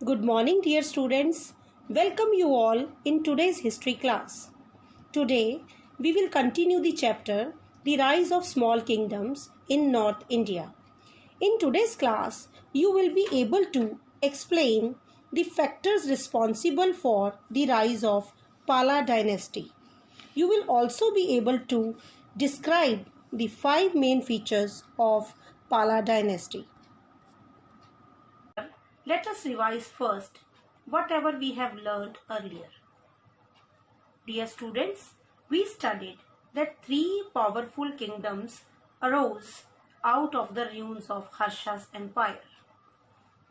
Good morning, dear students. Welcome you all in today's history class. Today, we will continue the chapter The Rise of Small Kingdoms in North India. In today's class, you will be able to explain the factors responsible for the rise of Pala dynasty. You will also be able to describe the 5 main features of Pala dynasty. Let us revise first whatever we have learned earlier. Dear students, we studied that 3 powerful kingdoms arose out of the ruins of Harsha's empire: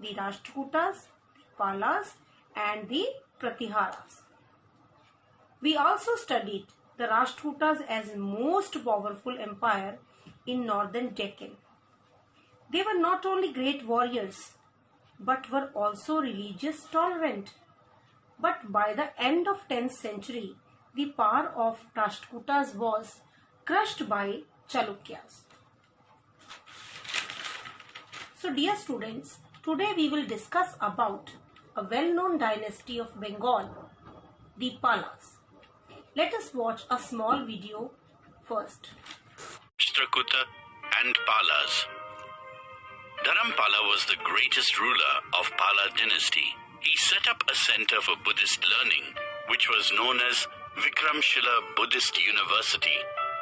the Rashtrakutas, the Palas, and the Pratiharas. We also studied the Rashtrakutas as most powerful empire in northern Deccan. They were not only great warriors, but were also religious tolerant. But by the end of 10th century, the power of Rashtrakutas was crushed by Chalukyas. So dear students, today we will discuss about a well-known dynasty of Bengal, the Palas. Let us watch a small video first. Rashtrakuta and Palas. Dharampala was the greatest ruler of Pala dynasty. He set up a center for Buddhist learning, which was known as Vikramshila Buddhist University.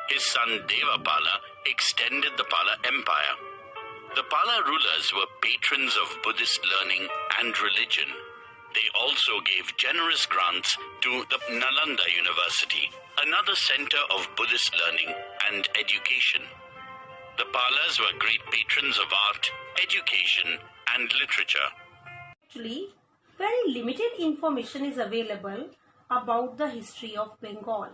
His son Devapala extended the Pala Empire. The Pala rulers were patrons of Buddhist learning and religion. They also gave generous grants to the Nalanda University, another center of Buddhist learning and education. The Palas were great patrons of art, education, and literature. Actually, very limited information is available about the history of Bengal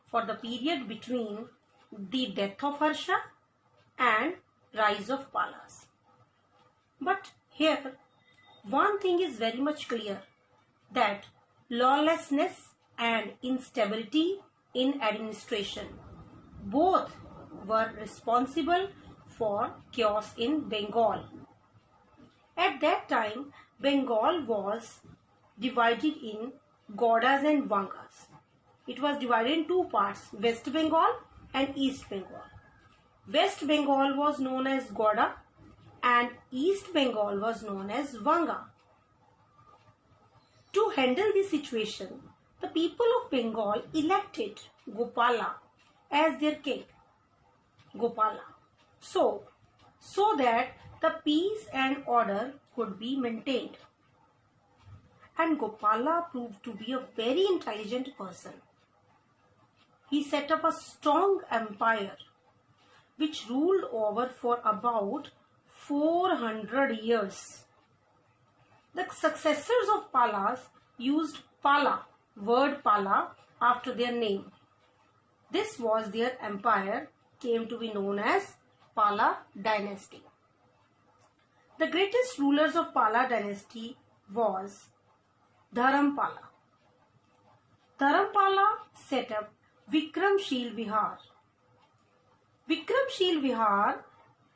for the period between the death of Harsha and rise of Palas. But here, one thing is very much clear, that lawlessness and instability in administration both were responsible for chaos in Bengal. At that time, Bengal was divided in Gaudas and Vangas. It was divided in 2 parts, West Bengal and East Bengal. West Bengal was known as Gauda and East Bengal was known as Vanga. To handle this situation, the people of Bengal elected Gopala as their king. Gopala. So that the peace and order could be maintained. And Gopala proved to be a very intelligent person. He set up a strong empire which ruled over for about 400 years. The successors of Palas used Pala, word Pala, after their name. This was their empire, came to be known as Pala dynasty. The greatest rulers of Pala dynasty was Dharampala. Dharampala set up Vikramshil Vihar. Vikramshil Vihar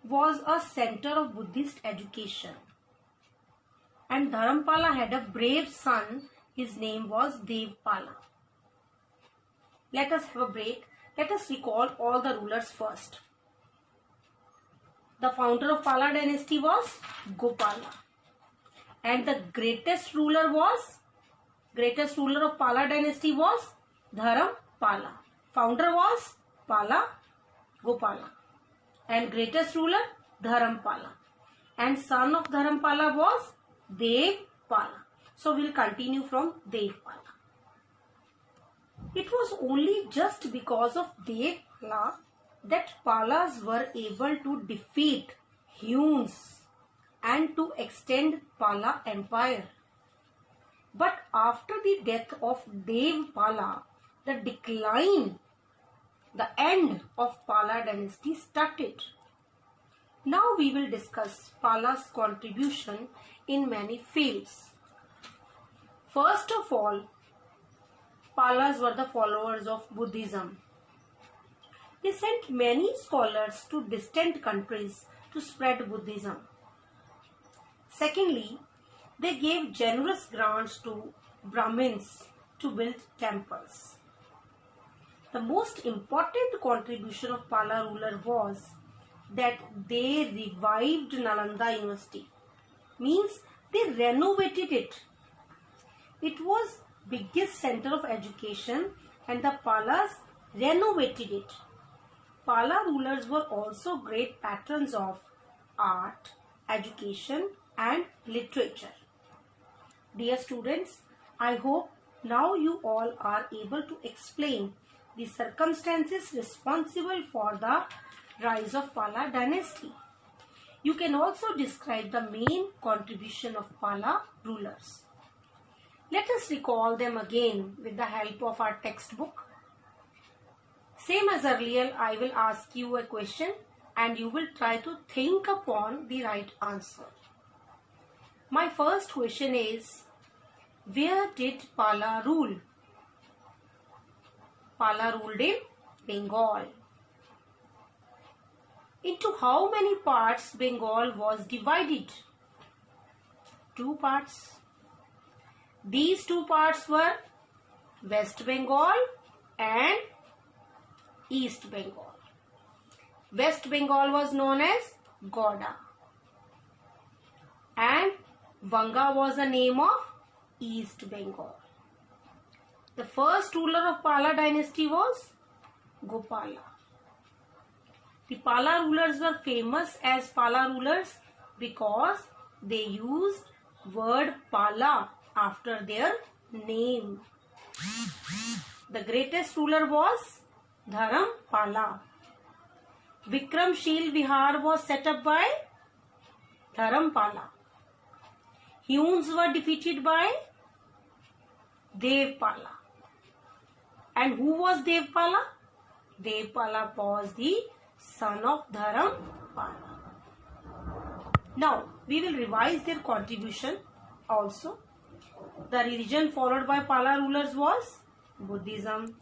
was a center of Buddhist education. And Dharampala had a brave son. His name was Devpala. Let us have a break. Let us recall all the rulers first. The founder of Pala dynasty was Gopala. And the greatest ruler of Pala dynasty was Dharampala. Founder was Pala, Gopala. And greatest ruler, Dharampala. And son of Dharampala was Devpala. So we will continue from Devpala. It was only just because of Devpala that Palas were able to defeat Huns and to extend Pala empire. But after the death of Devpala, the decline, the end of Pala dynasty started. Now we will discuss Pala's contribution in many fields. First of all, Palas were the followers of Buddhism. They sent many scholars to distant countries to spread Buddhism. Secondly, They gave generous grants to Brahmins to build temples. The most important contribution of Pala ruler was that they revived Nalanda University. Means they renovated it. It was biggest center of education and the Palas renovated it. Pala rulers were also great patrons of art, education and literature. Dear students, I hope now you all are able to explain the circumstances responsible for the rise of Pala dynasty. You can also describe the main contribution of Pala rulers. Let us recall them again with the help of our textbook. Same as earlier, I will ask you a question and you will try to think upon the right answer. My first question is, where did Pala rule? Pala ruled in Bengal. Into how many parts Bengal was divided? 2 parts. These 2 parts were West Bengal and East Bengal. West Bengal was known as Goda and Vanga was the name of East Bengal. The first ruler of Pala dynasty was Gopala. The Pala rulers were famous as Pala rulers because they used word Pala after their name. The greatest ruler was Dharampala. Vikramshil Vihar was set up by Dharampala. Huns were defeated by Devpala. And who was Devpala? Devpala was the son of Dharampala. Now, we will revise their contribution also. The religion followed by Pala rulers was Buddhism.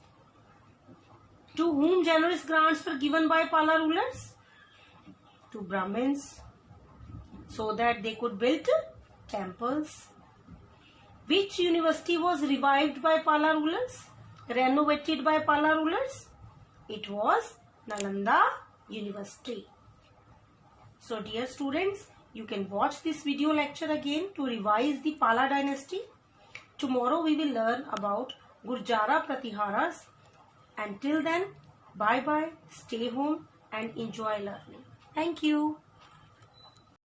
To whom generous grants were given by Pala rulers? To Brahmins, so that they could build temples. Which university was revived by Pala rulers? Renovated by Pala rulers? It was Nalanda University. So dear students, you can watch this video lecture again to revise the Pala dynasty. Tomorrow we will learn about Gurjara Pratiharas. Until then, bye bye, stay home and enjoy learning. Thank you.